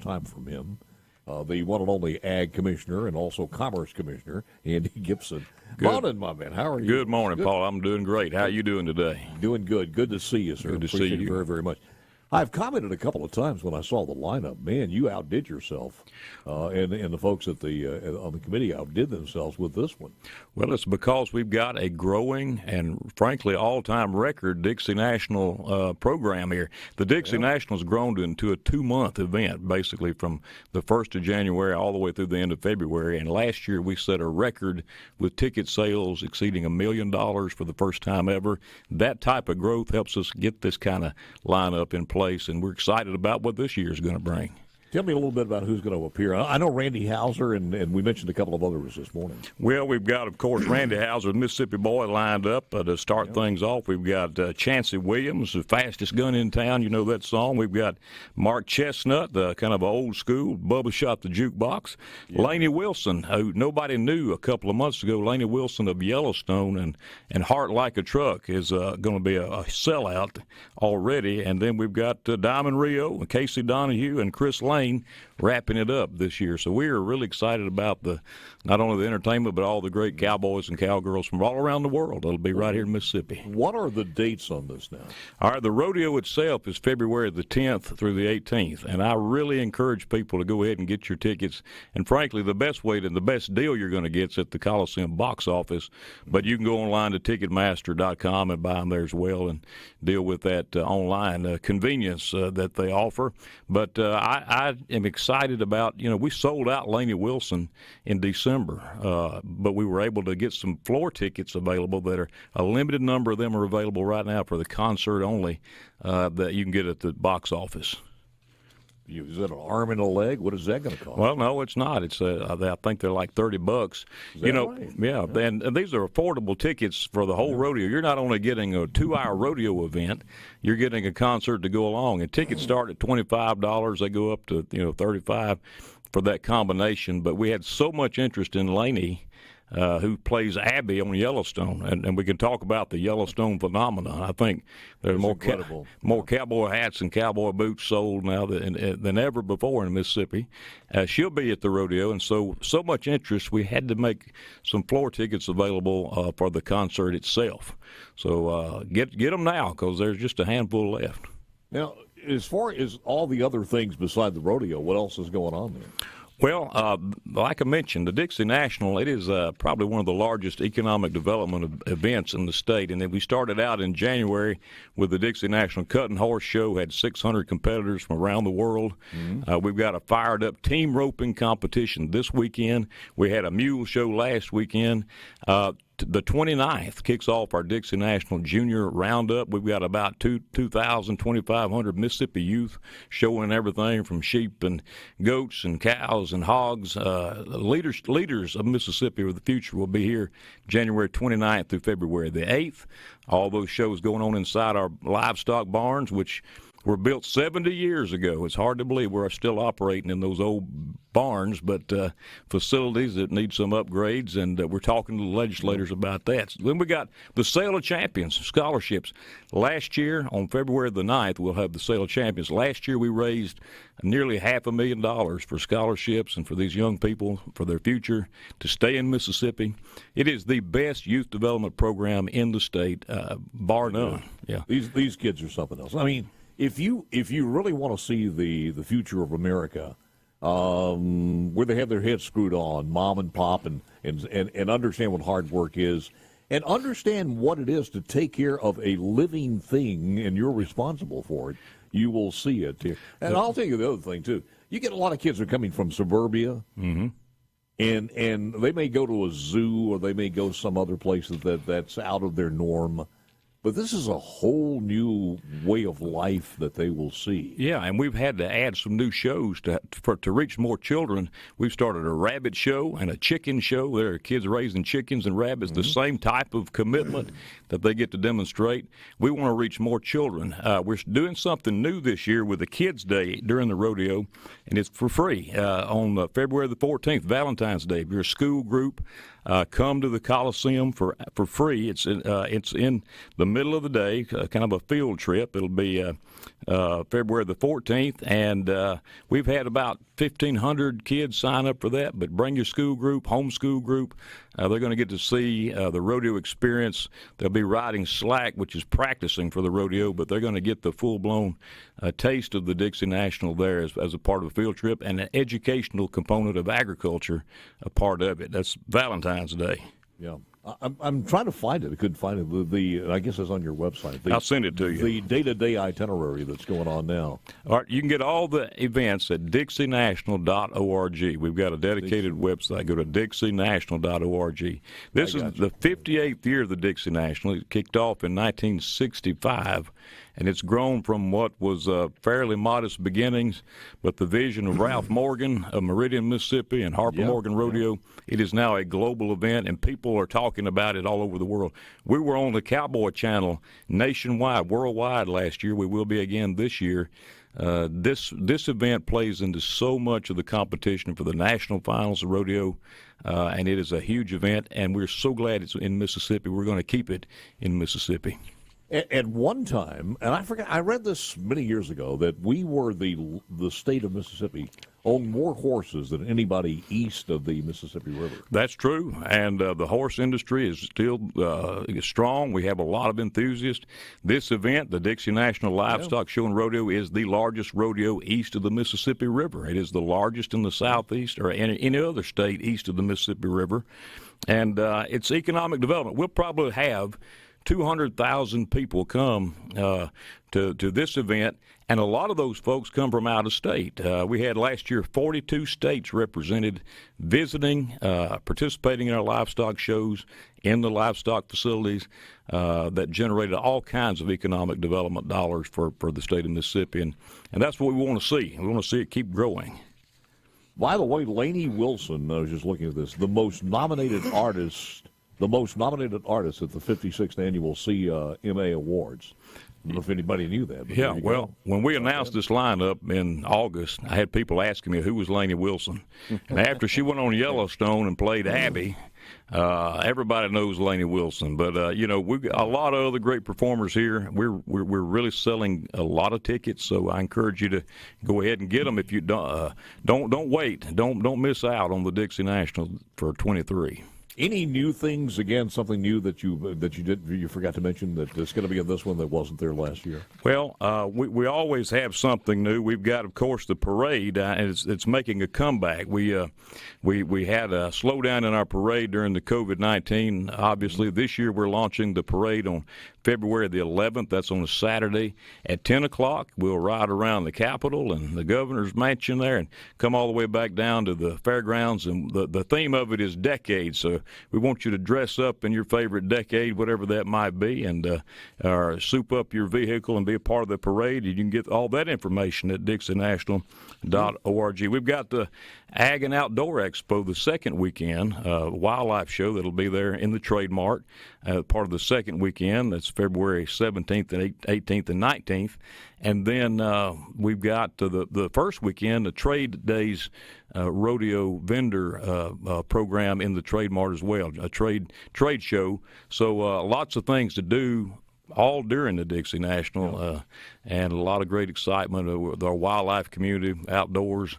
time from him. The one and only Ag Commissioner and also Commerce Commissioner, Andy Gipson. Morning, my man. How are you? Good morning, Paul. I'm doing great. How are you doing today? Doing good. Good to see you, sir. Good to Appreciate see you. Very, very much. I've commented a couple of times when I saw the lineup. Man, you outdid yourself, and the folks at on the committee outdid themselves with this one. Well, it's because we've got a growing and, frankly, all-time record Dixie National program here. The Dixie National has grown into a 2-month event, basically from the 1st of January all the way through the end of February. And last year we set a record with ticket sales exceeding $1 million for the first time ever. That type of growth helps us get this kind of lineup in place. And we're excited about what this year is going to bring. Tell me a little bit about who's going to appear. I know Randy Hauser, and we mentioned a couple of others this morning. Well, we've got, of course, Randy Hauser, the Mississippi boy, lined up to start things off. We've got Chancey Williams, the fastest gun in town. You know that song. We've got Mark Chestnut, the kind of old school, Bubba Shot the Jukebox. Yeah. Laney Wilson, who nobody knew a couple of months ago. Laney Wilson of Yellowstone and Heart Like a Truck is going to be a sellout already. And then we've got Diamond Rio, Casey Donahue, and Chris Lane wrapping it up this year. So we are really excited about not only the entertainment, but all the great cowboys and cowgirls from all around the world. It'll be right here in Mississippi. What are the dates on this now? All right, the rodeo itself is February the 10th through the 18th, and I really encourage people to go ahead and get your tickets. And frankly, the best deal you're going to get is at the Coliseum box office, but you can go online to Ticketmaster.com and buy them there as well and deal with that online convenience that they offer. But I am excited about, we sold out Laney Wilson in December, but we were able to get some floor tickets available that are a limited number of them are available right now for the concert only that you can get at the box office. Is that an arm and a leg? What is that going to cost? Well, no, it's not. It's I think they're like $30. Right? Yeah. And these are affordable tickets for the whole rodeo. You're not only getting a 2-hour rodeo event, you're getting a concert to go along. And tickets start at $25. They go up to $35 for that combination. But we had so much interest in Laney, who plays Abby on Yellowstone, and we can talk about the Yellowstone phenomenon. I think there's more cowboy hats and cowboy boots sold now than ever before in Mississippi. She'll be at the rodeo, and so much interest, we had to make some floor tickets available for the concert itself. So get them now, because there's just a handful left. Now, as far as all the other things beside the rodeo, what else is going on there? Well, like I mentioned, the Dixie National, it is probably one of the largest economic development events in the state. And then we started out in January with the Dixie National Cutting Horse Show, had 600 competitors from around the world. Mm-hmm. We've got a fired-up team roping competition this weekend. We had a mule show last weekend. The 29th kicks off our Dixie National Junior Roundup. We've got about 2,500 Mississippi youth showing everything from sheep and goats and cows and hogs. Leaders of Mississippi of the future will be here January 29th through February the 8th. All those shows going on inside our livestock barns, which were built 70 years ago. It's hard to believe we're still operating in those old barns, but facilities that need some upgrades, and we're talking to the legislators about that. Then we got the Sale of Champions, scholarships. Last year, on February the 9th, we'll have the Sale of Champions. Last year, we raised nearly $500,000 for scholarships and for these young people, for their future, to stay in Mississippi. It is the best youth development program in the state, bar none. Yeah. These kids are something else. I mean, if you really want to see the future of America, where they have their heads screwed on, mom and pop, and understand what hard work is, and understand what it is to take care of a living thing, and you're responsible for it, you will see it here. And I'll tell you the other thing, too. You get a lot of kids that are coming from suburbia, mm-hmm. and they may go to a zoo, or they may go some other place that's out of their norm. But this is a whole new way of life that they will see. Yeah, and we've had to add some new shows to reach more children. We've started a rabbit show and a chicken show. There are kids raising chickens and rabbits, mm-hmm. the same type of commitment that they get to demonstrate. We want to reach more children. We're doing something new this year with the Kids' Day during the rodeo, and it's for free on February the 14th, Valentine's Day. If you're a school group, come to the Coliseum for free. It's in the middle of the day, kind of a field trip. It'll be February the 14th, and we've had about 1,500 kids sign up for that. But bring your school group, homeschool group. They're going to get to see the rodeo experience. They'll be riding slack, which is practicing for the rodeo, but they're going to get the full-blown taste of the Dixie National there as a part of a field trip, and an educational component of agriculture a part of it. That's Valentine's Day. Yeah. I'm trying to find it. I couldn't find it. The I guess it's on your website. I'll send it to you. The day-to-day itinerary that's going on now. All right, you can get all the events at dixienational.org. We've got a dedicated website. Go to dixienational.org. This is the 58th year of the Dixie National. It kicked off in 1965, and it's grown from what was fairly modest beginnings, but the vision of Ralph Morgan of Meridian, Mississippi, and Harper Morgan Rodeo, it is now a global event, and people are talking about it all over the world. We were on the Cowboy Channel nationwide, worldwide last year. We will be again this year. This event plays into so much of the competition for the national finals of rodeo, and it is a huge event, and we're so glad it's in Mississippi. We're going to keep it in Mississippi. At one time, and I read this many years ago, that we were the state of Mississippi owned more horses than anybody east of the Mississippi River. That's true, and the horse industry is still strong. We have a lot of enthusiasts. This event, the Dixie National Livestock Show and Rodeo, is the largest rodeo east of the Mississippi River. It is the largest in the southeast or any other state east of the Mississippi River, and it's economic development. We'll probably have 200,000 people come to this event, and a lot of those folks come from out of state. We had last year 42 states represented, visiting, participating in our livestock shows in the livestock facilities that generated all kinds of economic development dollars for the state of Mississippi, and that's what we want to see. We want to see it keep growing. By the way, Lainey Wilson, I was just looking at this, the most nominated artist at the 56th Annual CMA Awards. I don't know if anybody knew that. Yeah, well, when we announced this lineup in August, I had people asking me who was Lainey Wilson. And after she went on Yellowstone and played Abby, everybody knows Lainey Wilson. But, we've got a lot of other great performers here. We're really selling a lot of tickets, so I encourage you to go ahead and get them. If you don't wait. Don't miss out on the Dixie National for 23. Any new things, again, something new that you forgot to mention that's going to be in this one that wasn't there last year? Well, we always have something new. We've got, of course, the parade, and it's making a comeback. We had a slowdown in our parade during the COVID-19. Obviously, this year we're launching the parade on February the 11th. That's on a Saturday at 10 o'clock. We'll ride around the Capitol and the governor's mansion there and come all the way back down to the fairgrounds. And the theme of it is decades. So we want you to dress up in your favorite decade, whatever that might be, and soup up your vehicle and be a part of the parade. You can get all that information at dixienational.org. We've got the Ag and Outdoor Expo the second weekend, wildlife show that'll be there in the Trade Mart, part of the second weekend. That's February 17th and 18th and 19th. And then we've got the first weekend, the Trade Days rodeo vendor program in the Trade Mart as well, a trade show. So lots of things to do all during the Dixie National, and a lot of great excitement with our wildlife community, outdoors,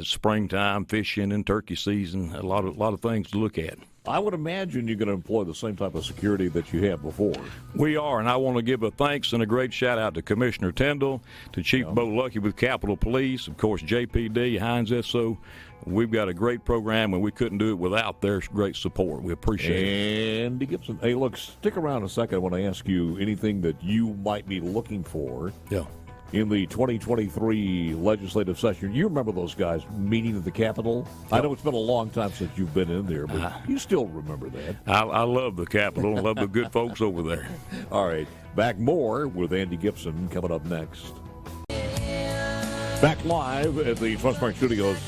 springtime, fishing and turkey season, a lot of things to look at. I would imagine you're going to employ the same type of security that you have before. We are, and I want to give a thanks and a great shout-out to Commissioner Tyndall, to Chief Bo Lucky with Capitol Police, of course, JPD, Hines SO. We've got a great program, and we couldn't do it without their great support. We appreciate it. Andy Gipson. Hey, look, stick around a second. I want to ask you anything that you might be looking for. Yeah. In the 2023 legislative session. You remember those guys meeting at the Capitol? I know it's been a long time since you've been in there, but you still remember that. I love the Capitol. I love the good folks over there. All right. Back more with Andy Gipson coming up next. Back live at the Trustmark Studios.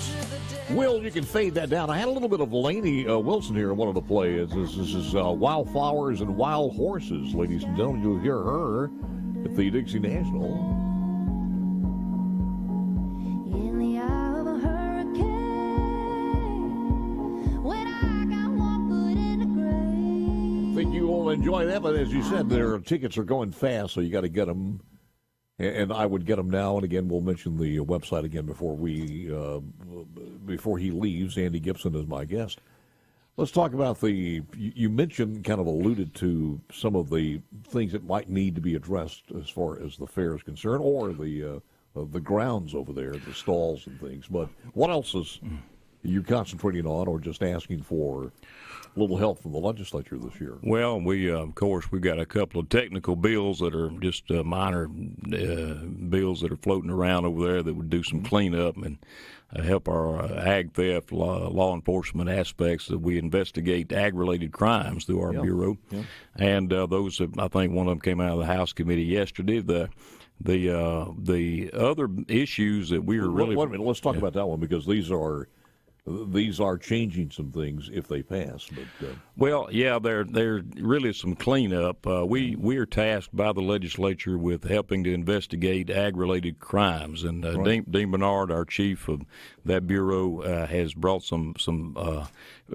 Will, you can fade that down. I had a little bit of Lainey Wilson here I wanted to play. This is Wildflowers and Wild Horses, ladies and gentlemen. You'll hear her at the Dixie National. In the eye of a hurricane, when I got one Well, enjoy that. But as you said, their tickets are going fast, so you got to get them. And I would get them now. And again, we'll mention the website again before he leaves. Andy Gipson is my guest. Let's talk about you mentioned, kind of alluded to some of the things that might need to be addressed as far as the fair is concerned, or the grounds over there, the stalls and things. But what else is you concentrating on, or just asking for a little help from the legislature this year? Well, of course, we've got a couple of technical bills that are just minor bills that are floating around over there that would do some cleanup and help our ag theft law enforcement aspects, that we investigate ag-related crimes through our bureau. Yeah. And those, I think one of them came out of the House committee yesterday. The other issues that we are really... Wait a minute, let's talk about that one, because these are changing some things if they pass. But well, yeah, they're really some cleanup. We are tasked by the legislature with helping to investigate ag-related crimes, and right. Dean Bernard, our chief of that bureau, has brought some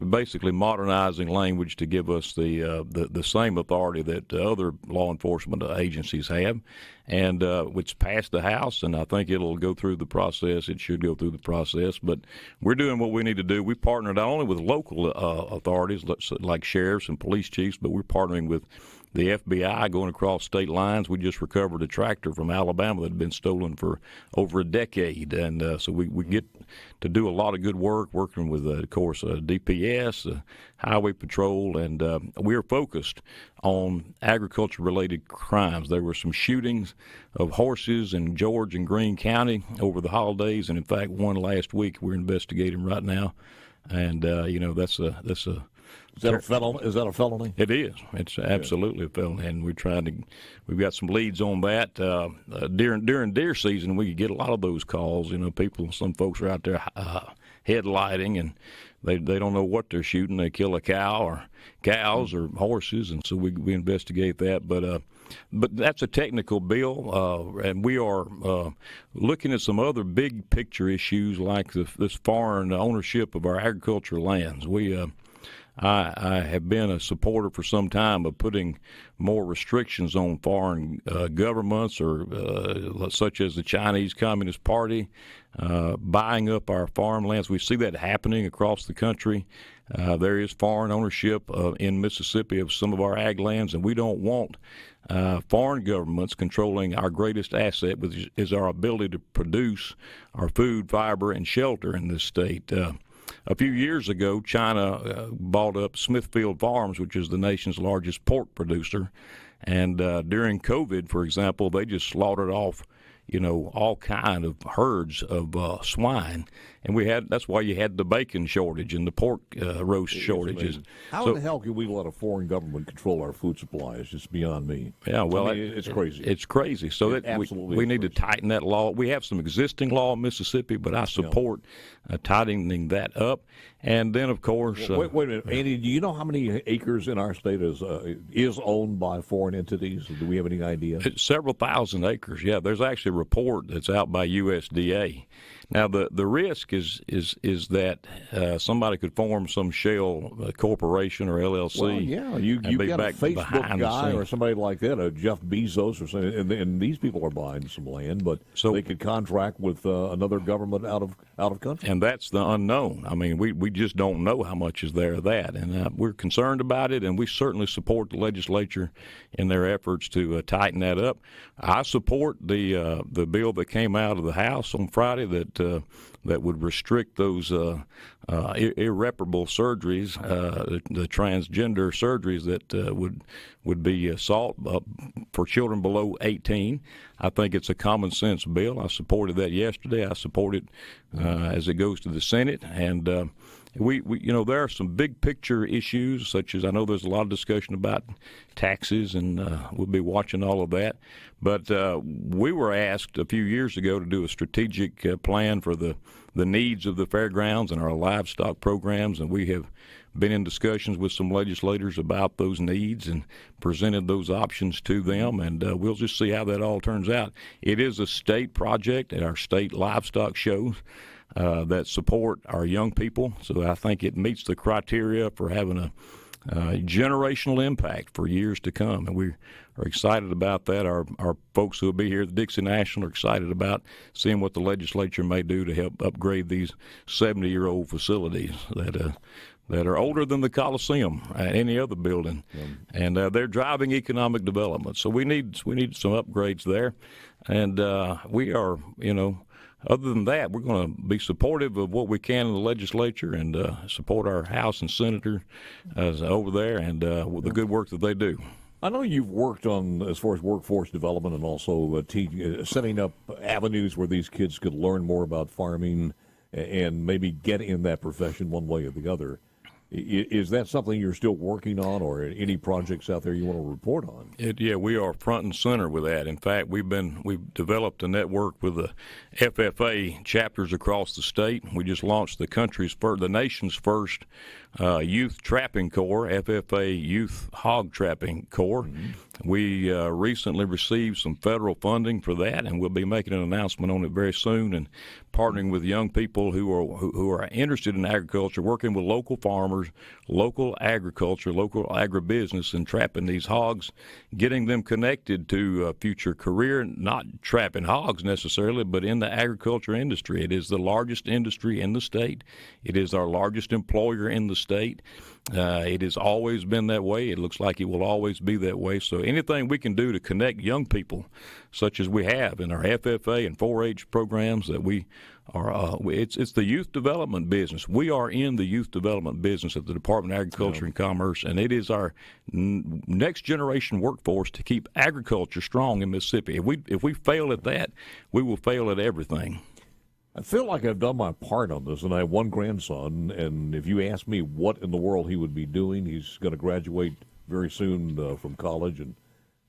basically modernizing language to give us the same authority that other law enforcement agencies have. And it's passed the House, and I think it'll go through the process. It should go through the process. But we're doing what we need to do. We partner not only with local authorities like sheriffs and police chiefs, but we're partnering with the FBI going across state lines. We just recovered a tractor from Alabama that had been stolen for over a decade. And so we get to do a lot of good work working with, of course, DPS, Highway Patrol, and we are focused on agriculture-related crimes. There were some shootings of horses in George and Greene County over the holidays, and in fact, one last week we're investigating right now. And that's a Is that a felony? It is. It's absolutely a felony, and we've got some leads on that. During deer season, we get a lot of those calls. Some folks are out there headlighting, and they don't know what they're shooting. They kill a cow or cows or horses, and so we investigate that. But that's a technical bill, and we are looking at some other big picture issues like this foreign ownership of our agricultural lands. I have been a supporter for some time of putting more restrictions on foreign governments, or such as the Chinese Communist Party buying up our farmlands. We see that happening across the country. There is foreign ownership in Mississippi of some of our ag lands, and we don't want foreign governments controlling our greatest asset, which is our ability to produce our food, fiber, and shelter in this state. A few years ago, China bought up Smithfield Farms, which is the nation's largest pork producer. And during COVID, for example, they just slaughtered off, all kind of herds of swine. And that's why you had the bacon shortage and the pork roast shortages. How in the hell can we let a foreign government control our food supply? It's just beyond me. Yeah, well, it's crazy. It's crazy. So we need to tighten that law. We have some existing law in Mississippi, but I support tightening that up. And then, of course, wait a minute, Andy. Do you know how many acres in our state is owned by foreign entities? Do we have any idea? It's several thousand acres. Yeah, there's actually a report that's out by USDA. Now, the risk is that somebody could form some shell corporation or LLC. Well, yeah, you've got a Facebook guy or somebody like that, Jeff Bezos or something, and these people are buying some land, but they could contract with another government out of country. And that's the unknown. I mean, we just don't know how much is there of that, and we're concerned about it, and we certainly support the legislature in their efforts to tighten that up. I support the bill that came out of the House on Friday that would restrict those irreparable surgeries, the transgender surgeries that would be sought for children below 18. I think it's a common sense bill. I supported that yesterday. I support it as it goes to the Senate, and we there are some big picture issues, such as I know there's a lot of discussion about taxes, and we'll be watching all of that. But we were asked a few years ago to do a strategic plan for the needs of the fairgrounds and our livestock programs, and we have been in discussions with some legislators about those needs and presented those options to them, and we'll just see how that all turns out. It is a state project at our state livestock shows that support our young people, so I think it meets the criteria for having generational impact for years to come, and we are excited about that. Our folks who will be here at the Dixie National are excited about seeing what the legislature may do to help upgrade these 70-year-old facilities that are older than the Coliseum and any other building, and they're driving economic development. So we need some upgrades there, and we are, other than that, we're going to be supportive of what we can in the legislature and support our House and Senator over there and with the good work that they do. I know you've worked on, as far as workforce development and also setting up avenues where these kids could learn more about farming and maybe get in that profession one way or the other. Is that something you're still working on, or any projects out there you want to report on? Yeah, we are front and center with that. In fact, we've developed a network with the FFA chapters across the state. We just launched the nation's first youth trapping corps, FFA Youth Hog Trapping Corps. Mm-hmm. We recently received some federal funding for that, and we'll be making an announcement on it very soon, and partnering with young people who are interested in agriculture, working with local farmers, local agriculture, local agribusiness, and trapping these hogs, getting them connected to a future career, not trapping hogs necessarily, but in the agriculture industry. It is the largest industry in the state. It is our largest employer in the state. It has always been that way. It looks like it will always be that way. So anything we can do to connect young people, such as we have in our FFA and 4-H programs, that we are, it's the youth development business. We are in the youth development business at the Department of Agriculture and Commerce, and it is our next generation workforce to keep agriculture strong in Mississippi. If we fail at that, we will fail at everything. I feel like I've done my part on this, and I have one grandson, and if you ask me what in the world he would be doing, he's going to graduate very soon from college, and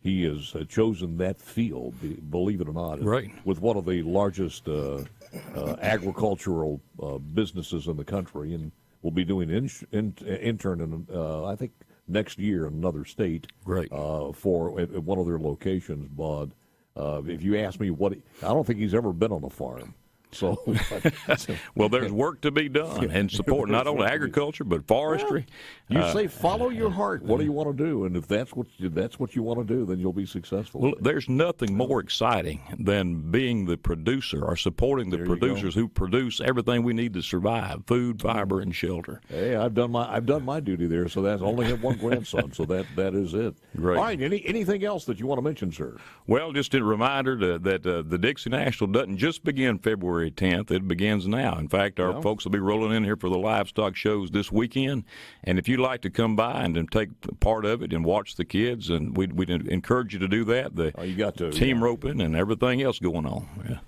he has chosen that field, believe it or not, right, with one of the largest agricultural businesses in the country, and will be doing intern in, I think, next year in another state, right, for at one of their locations. But if you ask me I don't think he's ever been on a farm. So, well, there's work to be done and support not only agriculture but forestry. You say follow your heart. What do you want to do? And if that's what you want to do, then you'll be successful. Well, there's nothing more exciting than being the producer or supporting the producers who produce everything we need to survive: food, fiber, and shelter. Hey, I've done my duty there. So that's only have one grandson. So that is it. Great. All right. Anything else that you want to mention, sir? Well, just a reminder that the Dixie National doesn't just begin February 10th. It begins now. In fact, our folks will be rolling in here for the livestock shows this weekend. And if you'd like to come by and take part of it and watch the kids, and we'd encourage you to do that. You got to team roping and everything else going on. Yeah.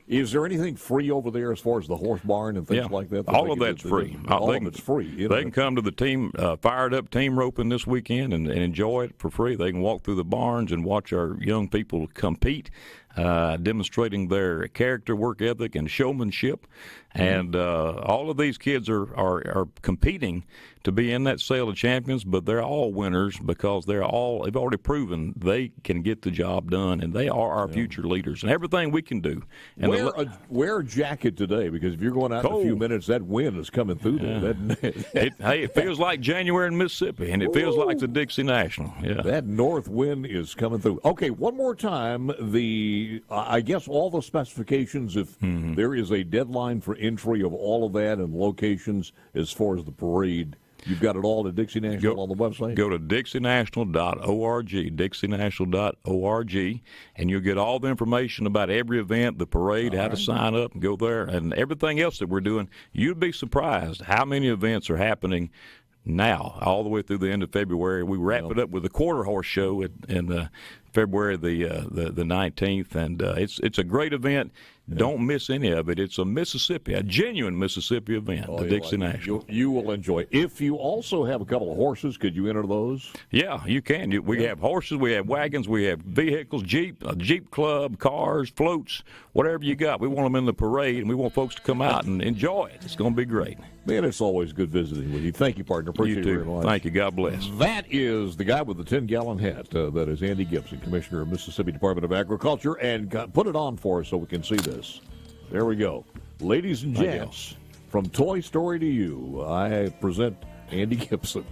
Is there anything free over there as far as the horse barn and things like that? All of that's free. All of it's free. They can come to the team fired up team roping this weekend and enjoy it for free. They can walk through the barns and watch our young people compete, demonstrating their character, work ethic, and showmanship. And all of these kids are competing to be in that sale of champions, but they're all winners because they've already proven they can get the job done, and they are our future leaders. And everything we can do. And wear a jacket today, because if you're going out in a few minutes, that wind is coming through there. It feels like January in Mississippi, and it feels like the Dixie National. Yeah, that north wind is coming through. Okay, one more time. I guess all the specifications, if there is a deadline for entry of all of that and locations as far as the parade, you've got it all at Dixie National on the website? Go to dixienational.org, dixienational.org, and you'll get all the information about every event, the parade, how to sign up and go there, and everything else that we're doing. You'd be surprised how many events are happening now, all the way through the end of February. We wrap it up with the quarter horse show in February the 19th, and it's a great event. Don't miss any of it. It's a genuine Mississippi event, the Dixie National. You will enjoy it. If you also have a couple of horses, could you enter those? Yeah, you can. We have horses, we have wagons, we have vehicles, a Jeep club, cars, floats, whatever you got. We want them in the parade, and we want folks to come out and enjoy it. It's going to be great. Man, it's always good visiting with you. Thank you, partner. Appreciate it very much. Thank you. God bless. That is the guy with the 10-gallon hat. That is Andy Gipson, Commissioner of Mississippi Department of Agriculture. And put it on for us so we can see this. There we go. Ladies and gents, from Toy Story to you, I present Andy Gipson.